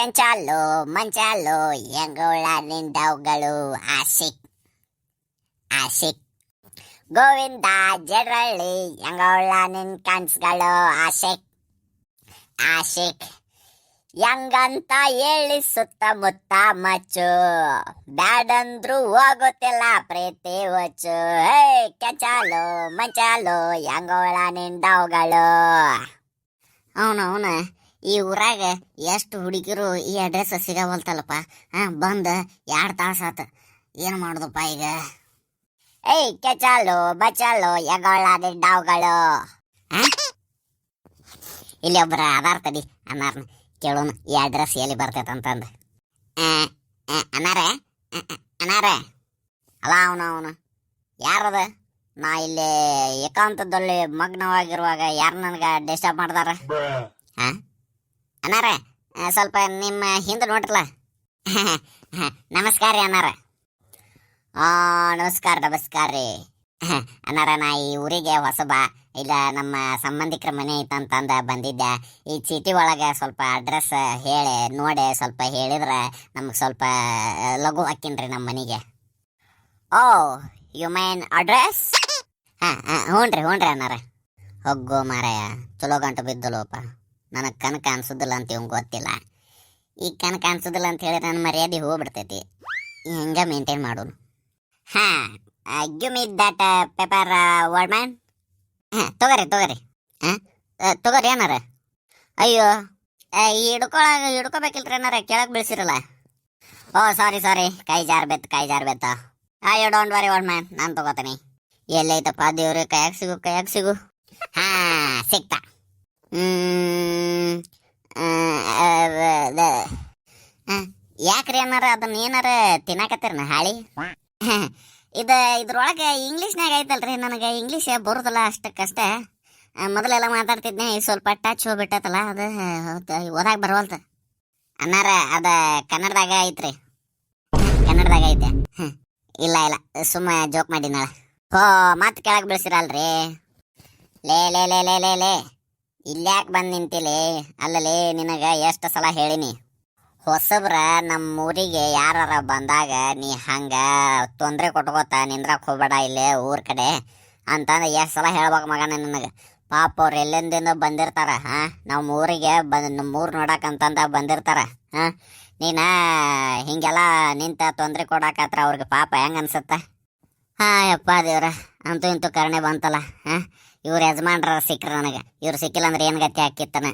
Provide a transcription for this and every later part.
ಕೆಂಚಾಲು ಮಂಚಾಲು ಹೆಂಗೋಳ ನಿಂದವುಗಳು ಆಶಿಕ್ ಆಶಿಕ್ ಗೋವಿಂದ ಜಡರಳ್ಳಿ ಹೆಂಗೋಳ ನಿನ್ ಕನ್ಸ್ಗಳು ಆಶಿಕ್ ಆಶಿಕ್ ಹೆಂಗಂತ ಹೇಳಿ ಸುತ್ತಮುತ್ತ ಮಚ್ಚು ಬ್ಯಾಡಂದ್ರು ಹೋಗುತ್ತಿಲ್ಲ ಪ್ರೀತಿ ಹೊಚ್ಚು. ಹೇ ಕೆಂಚಾಲು ಮಂಚಾಲು ಹೆಂಗೋಳ ನಿಂದವುಗಳು. ಅವನ ಈ ಊರಾಗ ಎಷ್ಟು ಹುಡುಗಿರು ಈ ಅಡ್ರೆಸ್ ಸಿಗವಲ್ತಲ್ಲಪ್ಪ. ಬಂದು 2 ತಾಸು ಆತ. ಏನು ಮಾಡೋದಪ್ಪ ಈಗ? ಏಯ್ ಕೆಚಾಲು ಬಚಾಲು ಹೆಂಗೋಳ ನಿಂದವುಗಳು. ಇಲ್ಲಿ ಒಬ್ಬರ ಅದಾರ ತಡಿ, ಅನ್ನಾರನ ಕೇಳೋಣ ಈ ಅಡ್ರೆಸ್ ಎಲ್ಲಿ ಬರ್ತೈತೆ ಅಂತಂದು. ಅನ್ನಾರ ಅನ್ನಾರ ಅಲ್ಲ ಅವನು ಯಾರದ? ನಾ ಇಲ್ಲಿ ಏಕಾಂತದಲ್ಲಿ ಮಗ್ನವಾಗಿರುವಾಗ ಯಾರು ನನಗೆ ಡಿಸ್ಟರ್ಬ್ ಮಾಡ್ದಾರ? ಅನ್ನಾರ ಸ್ವಲ್ಪ ನಿಮ್ಮ ಹಿಂದೆ ನೋಡ್ರಲ್ಲ. ನಮಸ್ಕಾರ ರೀ ಅನ್ನಾರ. ನಮಸ್ಕಾರ ರೀ ಅನ್ನಾರ. ನಾ ಈ ಊರಿಗೆ ಹೊಸಬ, ಇಲ್ಲ ನಮ್ಮ ಸಂಬಂಧಿಕರ ಮನೆ ಐತಂತಂದ ಬಂದಿದ್ದೆ. ಈ ಚೀಟಿ ಒಳಗೆ ಸ್ವಲ್ಪ ಅಡ್ರೆಸ್ ಹೇಳಿ ನೋಡಿ ಸ್ವಲ್ಪ ಹೇಳಿದ್ರೆ ನಮಗೆ ಸ್ವಲ್ಪ ಲಘು ಹಾಕಿನ್ರಿ ನಮ್ಮ ಮನೆಗೆ. ಓ ಯು ಮೈನ್ ಅಡ್ರೆಸ್? ಹ್ಞೂ ರೀ ಅನ್ನಾರ. ಹೋಗೋ ಮಾರಾಯ, ಚಲೋ ಗಂಟು ಬಿದ್ದಲೋಪ. ನನಗೆ ಕನಕ ಅನ್ಸೋದಿಲ್ಲ ಅಂತ ಇವಂಗೆ ಗೊತ್ತಿಲ್ಲ. ಈಗ ಕನಕ ಅನ್ಸೋದಿಲ್ಲ ಅಂತ ಹೇಳಿ ನನ್ನ ಮರ್ಯಾದೆ ಹೋಗ್ಬಿಡ್ತೈತಿ. ಹಿಂಗೆ ಮೇಂಟೈನ್ ಮಾಡೋನು. Give me that paper word man. ತಗೋರಿ ಅನ್ನಾರ. ಅಯ್ಯೋ ಹಿಡ್ಕೋಬೇಕಿಲ್ರಿ ಅನ್ನಾರ, ಕೆಳಗೆ ಬೀಳ್ಸಿರಲ್ಲ. ಓ ಸಾರಿ, ಕೈ ಜಾರ್ ಬೆತ್ತ. ಅಯ್ಯೋ ಡೋಂಟ್ ವರಿ ವರ್ಡ್ ಮ್ಯಾನ್, ನಾನು ತಗೋತೀನಿ. ಎಲ್ಲೈತಪ್ಪ ದೇವ್ರಿ, ಕೈಯಾಗ ಸಿಗು. ಸಿಕ್ತಾ. ಯಾಕ್ರಿ ಅನ್ನಾರ, ಅದನ್ನ ಏನಾರ ತಿನ್ನಾಕತ್ತೀರನ ಹಾಳಿ? ಇದ್ರೊಳಗೆ ಇಂಗ್ಲೀಷ್ನಾಗ ಐತಲ್ರಿ, ನನಗೆ ಇಂಗ್ಲೀಷ್ ಬರೋದಿಲ್ಲ ಅಷ್ಟಕ್ಕಷ್ಟೇ. ಮೊದಲೆಲ್ಲ ಮಾತಾಡ್ತಿದ್ನೆ, ಈಗ ಸ್ವಲ್ಪ ಟಚ್ ಹೋಗ್ಬಿಟ್ಟತಲ್ಲ, ಅದು ಓದಾಕ ಬರವಲ್ತ. ಅನ್ನಾರ ಅದ ಕನ್ನಡದಾಗ ಐತ್ರಿ. ಕನ್ನಡದಾಗ ಐತೆ. ಇಲ್ಲ ಸುಮ್ಮ ಜೋಕ್ ಮಾಡಿನಾಳ. ಮತ್ತೆ ಕೆಳಗೆ ಬೀಳ್ಸಿರಲ್ರಿ. ಲೇ ಇಲ್ಯಾಕೆ ಬಂದು ನಿಂತಿಲಿ? ಅಲ್ಲಲೇ ನಿನಗೆ ಎಷ್ಟು ಸಲ ಹೇಳಿನಿ, ಹೊಸಬ್ರ ನಮ್ಮ ಊರಿಗೆ ಯಾರ ಬಂದಾಗ ನೀ ಹಂಗ ತೊಂದರೆ ಕೊಟ್ಕೋತ ನಿಂದ್ರಕ್ಕೆ ಹೋಗ್ಬೇಡ ಇಲ್ಲೇ ಊರ ಕಡೆ ಅಂತಂದು ಎಷ್ಟು ಸಲ ಹೇಳ್ಬೇಕು ಮಗನ ನಿನಗೆ. ಪಾಪ ಅವ್ರು ಎಲ್ಲಿಂದ ಬಂದಿರ್ತಾರ. ನಮ್ಮ ಊರಿಗೆ ನಮ್ಮ ಊರು ನೋಡಕ್ಕಂತಂದ ಬಂದಿರ್ತಾರ. ನೀನು ಹಿಂಗೆಲ್ಲ ನಿಂತ ತೊಂದರೆ ಕೊಡಾಕತ್ರ ಅವ್ರಿಗೆ ಪಾಪ ಹೆಂಗೆ ಅನ್ಸುತ್ತೆ? ಯಪ್ಪ ದೇವ್ರ, ಅಂತೂ ಇಂತೂ ಕರುಣೆ ಬಂತಲ್ಲ. ಇವ್ರ ಯಜಮಾನ್ರ ಸಿಕ್ಕ್ರ ನನಗೆ. ಇವ್ರು ಸಿಕ್ಕಿಲ್ಲ ಅಂದ್ರೆ ಏನು ಗತಿ ಹಾಕಿತ್ತಾನ?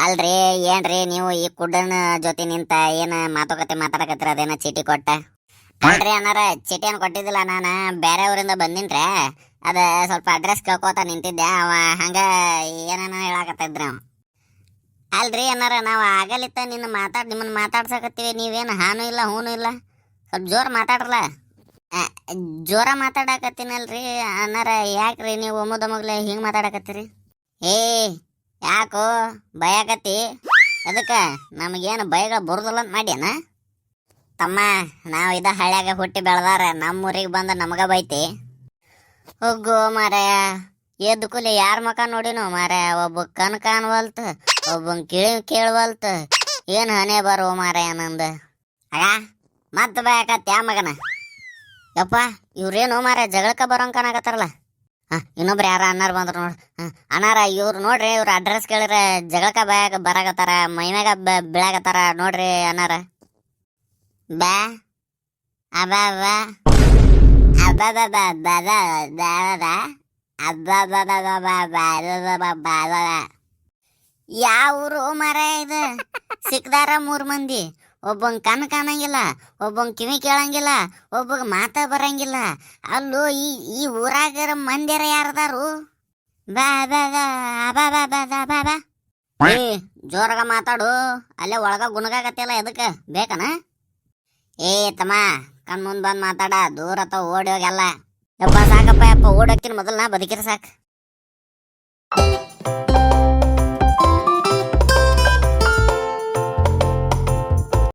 ಅಲ್ರಿ ಏನ್ರಿ ನೀವು ಈ ಕುಡ್ಡನ ಜೊತೆ ನಿಂತ ಏನು ಮಾತುಕತೆ ಮಾತಾಡಕತ್ತೀರ? ಅದೇನ ಚೀಟಿ ಕೊಟ್ಟ? ಅಲ್ರಿ ಅನ್ನಾರ, ಚೀಟಿ ಏನು ಕೊಟ್ಟಿದ್ದಿಲ್ಲ, ನಾನು ಬೇರೆ ಊರಿಂದ ಬಂದಿನ್ರೆ. ಅದ ಸ್ವಲ್ಪ ಅಡ್ರೆಸ್ ಕೇಳ್ಕೋತ ನಿಂತಿದ್ದೆ. ಅವ ಹಂಗ ಏನೇನೋ ಹೇಳಾಕತ್ತಿದ್ರಿ ಅವ. ಅಲ್ರಿ ಅನ್ನಾರ, ನಾವು ಆಗಲಿತ್ತ ನಿಮ್ಮನ್ನ ಮಾತಾಡ್ಸಕತ್ತೀವಿ, ನೀವೇನು ಹಾನು ಇಲ್ಲ ಹೂನು ಇಲ್ಲ. ಸ್ವಲ್ಪ ಜೋರು ಮಾತಾಡ್ರಲ್ಲ. ಜೋರ ಮಾತಾಡಕತ್ತೀನಲ್ರಿ ಅನ್ನಾರ. ಯಾಕ್ರಿ ನೀವು ಒಮ್ಮದೊಮ್ಮಗ್ಲೆ ಹಿಂಗೆ ಮಾತಾಡಕತ್ತೀರಿ? ಯಾಕೋ ಭಯಾಕತ್ತಿ? ಅದಕ್ಕೆ ನಮಗೇನು ಭಯಗಳು ಬರೋದಿಲ್ಲ ಅಂತ ಮಾಡ್ಯಾನ? ತಮ್ಮ, ನಾವು ಹಳ್ಳ್ಯಾಗ ಹುಟ್ಟಿ ಬೆಳೆದಾರ, ನಮ್ಮೂರಿಗೆ ಬಂದು ನಮಗ ಬೈತಿ? ಹೋಗೋ ಮಾರಾಯ, ಎದ್ದು ಕೂಲಿ ಯಾರ ಮಕ ನೋಡಿನೋ ಮಾರಾಯ. ಒಬ್ಬ ಕಣ್ ಕಾಣವಲ್ತ, ಒಬ್ಬನ್ ಕೇಳವಲ್ತ. ಏನು ಹನೆ ಬರೋ ಮಾರಾಯ ನಂದು. ಮತ್ತೆ ಭಯಾಕತ್ತಿ ಆ ಮಗನ? ಯಪ್ಪ ಇವ್ರೇನು ಮಾರಾಯ ಜಗಳಕ್ಕೆ ಬರೋಂಗೆ ಕಾಣಕತ್ತಾರಲ್ಲ. ಇನ್ನೊಬ್ರು ಯಾರ ಅನ್ನಾರ ಬಂದ್ರು ನೋಡ್ರಿ. ಅನ್ನಾರ ಇವ್ರು ನೋಡ್ರಿ, ಇವ್ರ ಅಡ್ರೆಸ್ ಕೇಳಿದ್ರೆ ಜಗಳಕ ಬರಾಕತ್ತಾರ, ಮೈಮ್ಯಾಗ ಬೀಳಾಕತ್ತಾರ ನೋಡ್ರಿ ಅನ್ನಾರ. ಯಾವ ಊರು ಮಾರಾಯ ಇದು? ಸಿಕ್ದಾರ 3 ಮಂದಿ. ಒಬ್ಬಂಗೆ ಕಣ್ಣು ಕಾಣಂಗಿಲ್ಲ, ಒಬ್ಬಂಗೆ ಕಿವಿ ಕೇಳಂಗಿಲ್ಲ, ಒಬ್ಬಗೆ ಮಾತ ಬರಂಗಿಲ್ಲ. ಅಲ್ಲೂ ಈ ಊರಾಗರ ಮಂದಿರ ಯಾರದಾರು? ಜೋರಾಗ ಮಾತಾಡು, ಅಲ್ಲೇ ಒಳಗ ಗುಣಗಾಕತ್ತಿಲ್ಲ. ಎದಕ್ಕೆ ಬೇಕನ? ತಮ್ಮ, ಕಣ್ ಮುಂದೆ ಬಂದು ಮಾತಾಡ, ದೂರ ಅಥವಾ ಓಡಿ ಹೋಗಲ್ಲ. ಯಪ್ಪ ಸಾಕಪ್ಪ, ಓಡೋಕ್ಕಿನ ಮೊದಲು ನಾ ಬದುಕಿರ ಸಾಕು.